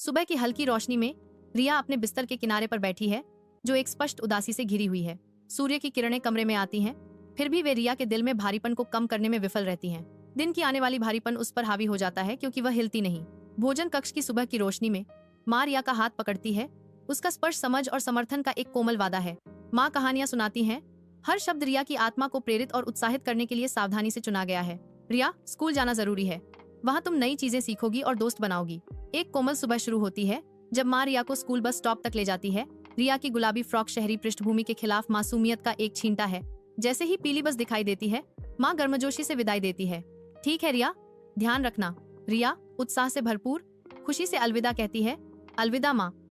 सुबह की हल्की रोशनी में रिया अपने बिस्तर के किनारे पर बैठी है, जो एक स्पष्ट उदासी से घिरी हुई है। सूर्य की किरणें कमरे में आती हैं, फिर भी वे रिया के दिल में भारीपन को कम करने में विफल रहती हैं। दिन की आने वाली भारीपन उस पर हावी हो जाता है क्योंकि वह हिलती नहीं। भोजन कक्ष की सुबह की रोशनी में माँ रिया का हाथ पकड़ती है। उसका स्पर्श समझ और समर्थन का एक कोमल वादा है। माँ कहानियां सुनाती हैं। हर शब्द रिया की आत्मा को प्रेरित और उत्साहित करने के लिए सावधानी से चुना गया है। रिया, स्कूल जाना जरूरी है। वहाँ तुम नई चीजें सीखोगी और दोस्त बनाओगी। एक कोमल सुबह शुरू होती है जब माँ रिया को स्कूल बस स्टॉप तक ले जाती है। रिया की गुलाबी फ्रॉक शहरी पृष्ठभूमि के खिलाफ मासूमियत का एक छींटा है। जैसे ही पीली बस दिखाई देती है, माँ गर्मजोशी से विदाई देती है। ठीक है रिया, ध्यान रखना। रिया उत्साह से भरपूर खुशी से अलविदा कहती है। अलविदा माँ।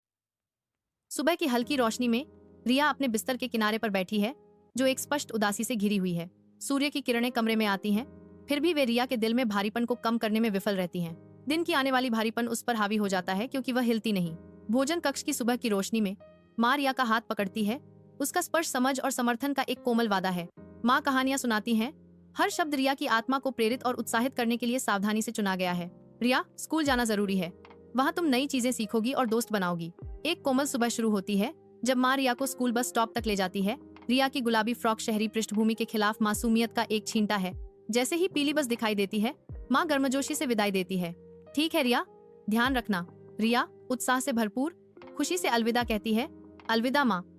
सुबह की हल्की रोशनी में रिया अपने बिस्तर के किनारे पर बैठी है, जो एक स्पष्ट उदासी से घिरी हुई है। सूर्य की किरणें कमरे में आती हैं, फिर भी वे रिया के दिल में भारीपन को कम करने में विफल रहती हैं। दिन की आने वाली भारीपन उस पर हावी हो जाता है क्योंकि वह हिलती नहीं। भोजन कक्ष की सुबह की रोशनी में माँ रिया का हाथ पकड़ती है। उसका स्पर्श समझ और समर्थन का एक कोमल वादा है। माँ कहानियां सुनाती हैं। हर शब्द रिया की आत्मा को प्रेरित और उत्साहित करने के लिए सावधानी से चुना गया है। रिया, स्कूल जाना जरूरी है। वहाँ तुम नई चीजें सीखोगी और दोस्त बनाओगी। एक कोमल सुबह शुरू होती है जब माँ रिया को स्कूल बस स्टॉप तक ले जाती है। रिया की गुलाबी फ्रॉक शहरी पृष्ठभूमि के खिलाफ मासूमियत का एक छींटा है। जैसे ही पीली बस दिखाई देती है, माँ गर्मजोशी से विदाई देती है। ठीक है रिया, ध्यान रखना। रिया उत्साह से भरपूर खुशी से अलविदा कहती है। अलविदा माँ।